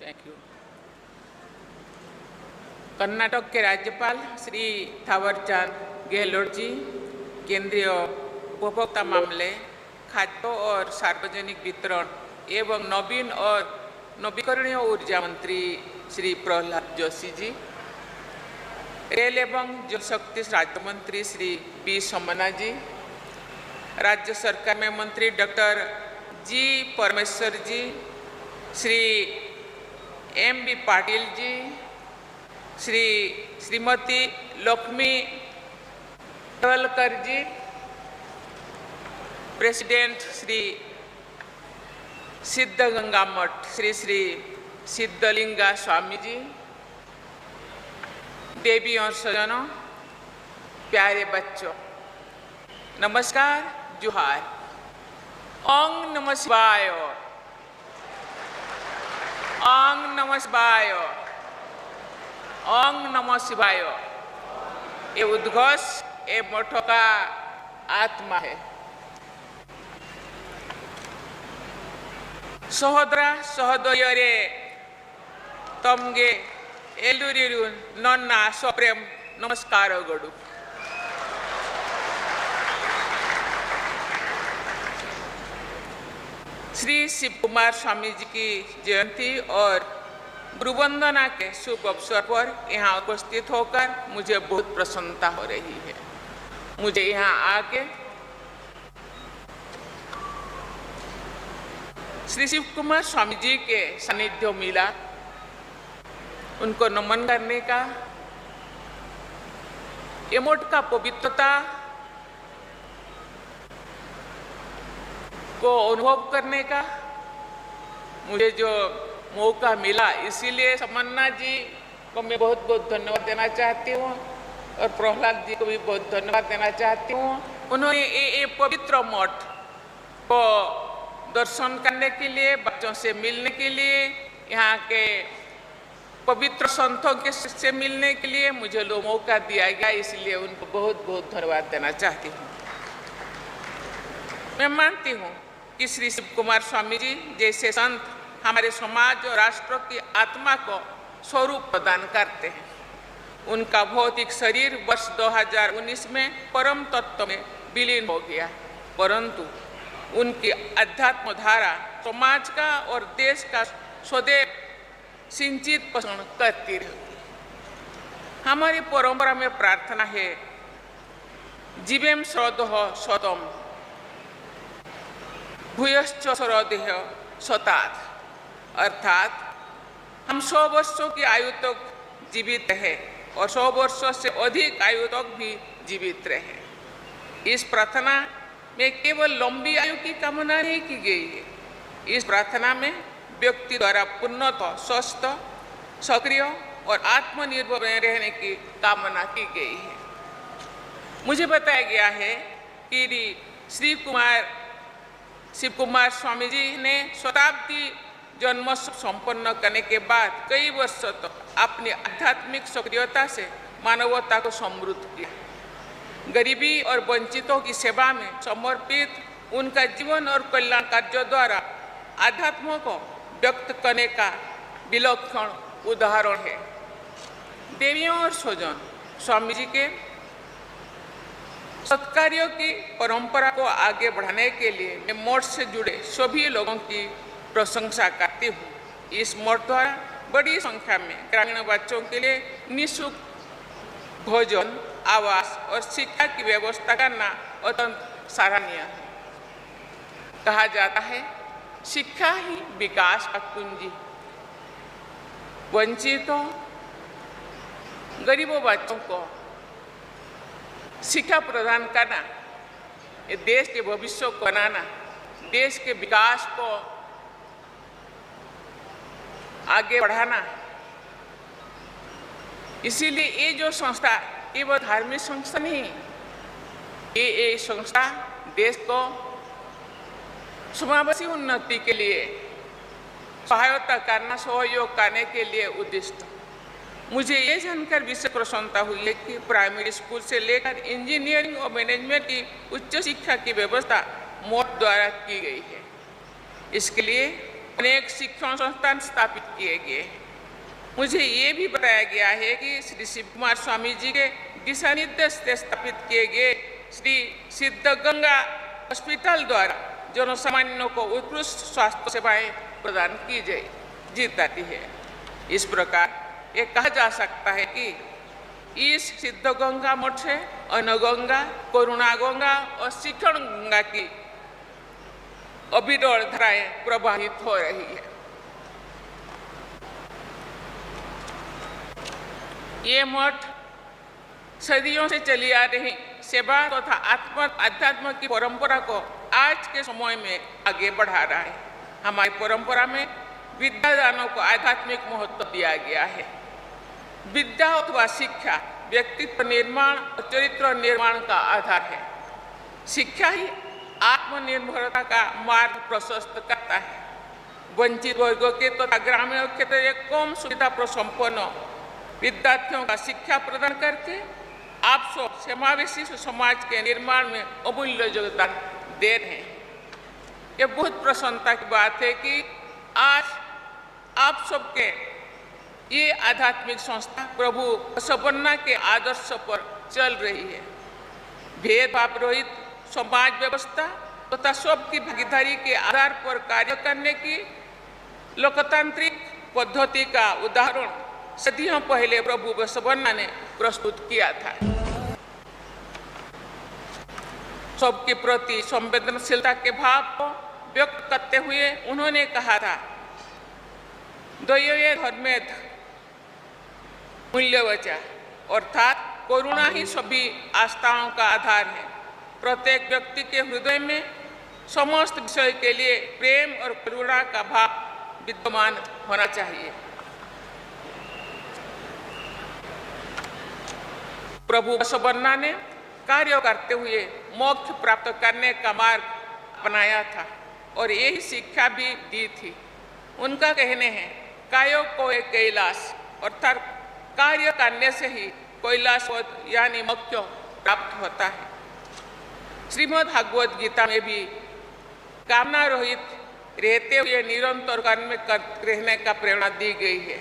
Thank you. Karnataka के राज्यपाल श्री थावरचंद गहलोत जी, केंद्रीय उपभोक्ता मामले, खाद्य और सार्वजनिक वितरण एवं नवीन और नवीकरणीय ऊर्जा मंत्री श्री प्रहलाद जोशी जी, रेल एवं जल शक्ति राज्य मंत्री श्री पी सोमनाथ जी, राज्य सरकार में मंत्री डॉक्टर जी परमेश्वर जी, श्री एम बी पाटिल जी, श्रीमती लक्ष्मी केवलकर जी, प्रेसिडेंट श्री सिद्धगंगा मठ श्री श्री सिद्धलिंगा स्वामी जी, देवी और सजनों, प्यारे बच्चों, नमस्कार, जुहार। ओम नमः शिवाय, ओम नमः शिवाय, ओम नमः शिवाय। ये उद्घोष ये मठों का आत्मा है। सहोदरा सहोदरी तमगे एलुरिरु नन्ना सप्रेम नमस्कार गडु। श्री शिव कुमार स्वामी जी की जयंती और गुरुवंदना के शुभ अवसर पर यहाँ उपस्थित होकर मुझे बहुत प्रसन्नता हो रही है। मुझे यहाँ आके श्री शिव कुमार स्वामी जी के सानिध्य मिला, उनको नमन करने का, ये मठ का पवित्रता को अनुभव करने का मुझे जो मौका मिला, इसीलिए समन्ना जी को मैं बहुत बहुत धन्यवाद देना चाहती हूँ और प्रहलाद जी को भी बहुत धन्यवाद देना चाहती हूँ। उन्होंने ये पवित्र मठ को दर्शन करने के लिए, बच्चों से मिलने के लिए, यहाँ के पवित्र संतों के से मिलने के लिए मुझे मौका दिया गया, इसलिए उनको बहुत बहुत धन्यवाद देना चाहती हूँ। मैं मानती हूँ कि श्री शिव कुमार स्वामी जी जैसे संत हमारे समाज और राष्ट्र की आत्मा को स्वरूप प्रदान करते हैं। उनका भौतिक शरीर वर्ष 2019 में परम तत्व में विलीन हो गया, परंतु उनकी अध्यात्म धारा समाज का और देश का सदैव सिंचित पोषण करती रहती। हमारी परंपरा में प्रार्थना है, जीवेम श्रद्धः शतम भूयश्च श्रद्धेय शतात्, अर्थात हम 100 वर्षों की आयु तक जीवित रहे और 100 वर्षों से अधिक आयु तक भी जीवित रहे। इस प्रार्थना में केवल लंबी आयु की कामना नहीं की गई है। इस प्रार्थना में व्यक्ति द्वारा पूर्णतः स्वस्थ, सक्रिय और आत्मनिर्भर रहने की कामना की गई है। मुझे बताया गया है कि शिव कुमार स्वामी जी ने शताब्दी जन्मोत्सव संपन्न करने के बाद कई वर्षों तक अपनी आध्यात्मिक सक्रियता से मानवता को समृद्ध किया। गरीबी और वंचितों की सेवा में समर्पित उनका जीवन और कल्याण कार्यों द्वारा आध्यात्म को व्यक्त करने का विलक्षण उदाहरण है। देवियों और स्वजन, स्वामी जी के सत्कार्यों की परंपरा को आगे बढ़ाने के लिए मैं मठ से जुड़े सभी लोगों की प्रशंसा करती हूँ। इस मठ द्वारा बड़ी संख्या में ग्रामीण बच्चों के लिए निःशुल्क भोजन, आवास और शिक्षा की व्यवस्था करना अत्यंत सराहनीय है। कहा जाता है, शिक्षा ही विकास का कुंजी। वंचितों, गरीबों बच्चों को शिक्षा प्रदान करना, ये देश के भविष्य को बनाना, देश के विकास को आगे बढ़ाना। इसीलिए ये जो संस्था केवल धार्मिक संस्था नहीं, ये संस्था देश को समावेशी उन्नति के लिए सहायता करना, सहयोग करने के लिए उद्दिष्ट। मुझे ये जानकर विशेष प्रसन्नता हुई है कि प्राइमरी स्कूल से लेकर इंजीनियरिंग और मैनेजमेंट की उच्च शिक्षा की व्यवस्था मठ द्वारा की गई है। इसके लिए अनेक शिक्षण संस्थान स्थापित किए गए। मुझे ये भी बताया गया है कि श्री शिव कुमार स्वामी जी के दिशा निर्देश से स्थापित किए गए श्री सिद्धगंगा हॉस्पिटल द्वारा जनसामान्यों को उत्कृष्ट स्वास्थ्य सेवाएं प्रदान की जाती है। इस प्रकार ये कहा जा सकता है कि इस सिद्धगंगा मठ से अनगंगा, करुणा गंगा और शिक्षण गंगा की अविरल धाराएं प्रवाहित हो रही है। ये मठ सदियों से चली आ रही सेवा तथा आध्यात्म की परंपरा को आज के समय में आगे बढ़ा रहा है। हमारी परंपरा में विद्यादानों को आध्यात्मिक महत्व दिया गया है। विद्या अथवा शिक्षा व्यक्तित्व निर्माण और चरित्र निर्माण का आधार है। शिक्षा ही आत्मनिर्भरता का मार्ग प्रशस्त करता है। वंचित वर्गों के तथा ग्रामीण क्षेत्र के कम सुविधा संपन्न विद्यार्थियों का शिक्षा प्रदान करके आप सब समावेशी समाज के निर्माण में अमूल्य योगदान दे रहे हैं। ये बहुत प्रसन्नता की बात है कि आज आप सबके ये आध्यात्मिक संस्था प्रभु बसवण्णा के आदर्श पर चल रही है। भेदभाव रहित समाज व्यवस्था तथा सबकी भागीदारी के आधार पर कार्य करने की लोकतांत्रिक पद्धति का उदाहरण सदियों पहले प्रभु बसवण्णा ने प्रस्तुत किया था। सबके प्रति संवेदनशीलता के भाव को व्यक्त करते हुए उन्होंने कहा था, द्वये धर्मेद मूल्यवचा, अर्थात करुणा ही सभी आस्थाओं का आधार है। प्रत्येक व्यक्ति के हृदय में समस्त विषय के लिए प्रेम और करुणा का भाव विद्यमान होना चाहिए। प्रभु बसवण्णा ने कार्य करते हुए मोक्ष प्राप्त करने का मार्ग अपनाया था और यही शिक्षा भी दी थी। उनका कहने हैं, कायो को एक कैलाश, अर्थात कार्य करने से ही कैलाश यानी मोक्ष प्राप्त होता है। श्रीमद् भागवत गीता में भी कामना रहित रहते हुए निरंतर कर्म में रहने का प्रेरणा दी गई है।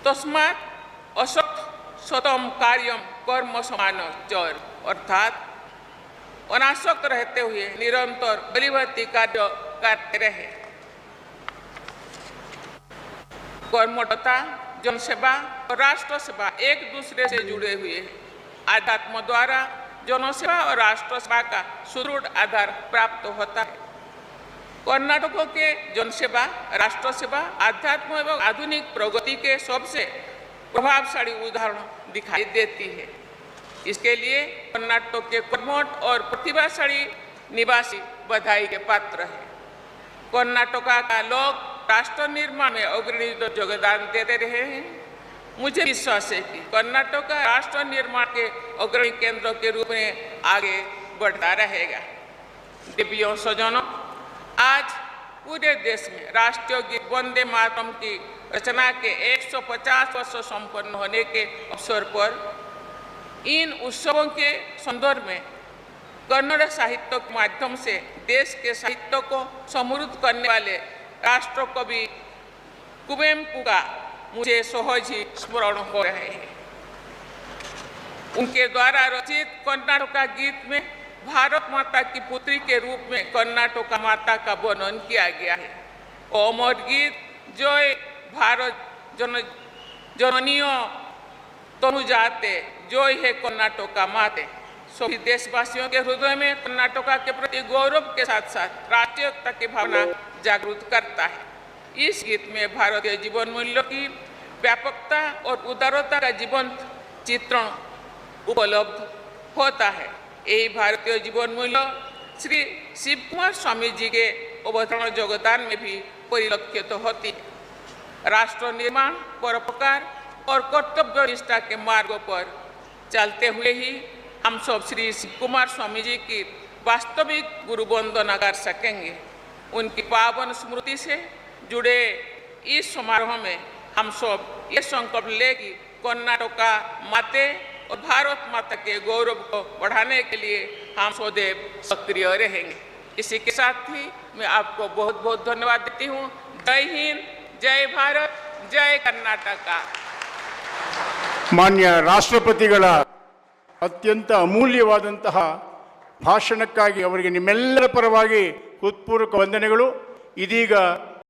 तस्मात् असत स्वतम कार्यम कर्म समान चर, अर्थात अनासक्त रहते हुए निरंतर बलिवती कार्य करते रहे। कर्मठता, जनसेवा और राष्ट्र सेवा एक दूसरे से जुड़े हुए हैं। आध्यात्म द्वारा जनसेवा और राष्ट्र सेवा का सुदृढ़ आधार प्राप्त होता है। कर्नाटक के जनसेवा, राष्ट्र सेवा, आध्यात्म एवं आधुनिक प्रगति के सबसे प्रभावशाली उदाहरण दिखाई देती है। इसके लिए कर्नाटक के कर्मठ और प्रतिभाशाली निवासी बधाई के पात्र हैं। कर्नाटक का लोग राष्ट्र निर्माण में अग्रणी योगदान देते रहे हैं। मुझे विश्वास है कि कर्नाटक राष्ट्र निर्माण के अग्रणी केंद्र के रूप में आगे बढ़ता रहेगा। देवियों सजनों, आज पूरे देश में राष्ट्रीय गीत वंदे मातरम की रचना के 150 वर्ष संपन्न होने के अवसर पर इन उत्सवों के संदर्भ में कन्नड़ साहित्य के माध्यम से देश के साहित्य को समृद्ध करने वाले राष्ट्र कवि कुवेम्पु का मुझे सहज ही स्मरण हो रहे हैं। उनके द्वारा रचित कर्नाटक गीत में भारत माता की पुत्री के रूप में कर्नाटक माता का वर्णन किया गया है। अमर गीत जय भारत जननियों तनु जाते, जय है कर्नाटक माते। सभी देशवासियों के हृदय में कर्नाटक के प्रति गौरव के साथ साथ राष्ट्रीयता की भावना जागृत करता है। इस गीत में भारतीय जीवन मूल्यों की व्यापकता और उदारता का जीवंत चित्रण उपलब्ध होता है। यही भारतीय जीवन मूल्य श्री शिव कुमार स्वामी जी के अवतरण योगदान में भी परिलक्षित होती है। राष्ट्र निर्माण, परोपकार और कर्तव्य निष्ठा के मार्ग पर चलते हुए ही हम सब श्री शिव कुमार स्वामी जी की वास्तविक गुरु वंदना कर सकेंगे। उनकी पावन स्मृति से जुड़े इस समारोह में हम सब ये संकल्प ले कि कर्नाटक माते और भारत माता के गौरव को बढ़ाने के लिए हम सदैव सक्रिय रहेंगे। इसी के साथ ही मैं आपको बहुत बहुत धन्यवाद देती हूँ। जय हिंद, जय भारत, जय कर्नाटक। ಮಾನ್ಯ ರಾಷ್ಟ್ರಪತಿಗಳ ಅತ್ಯಂತ ಅಮೂಲ್ಯವಾದಂತಹ ಭಾಷಣಕ್ಕಾಗಿ ಅವರಿಗೆ ನಿಮ್ಮೆಲ್ಲರ ಪರವಾಗಿ ಹೃತ್ಪೂರ್ವಕ ವಂದನೆಗಳು. ಇದೀಗ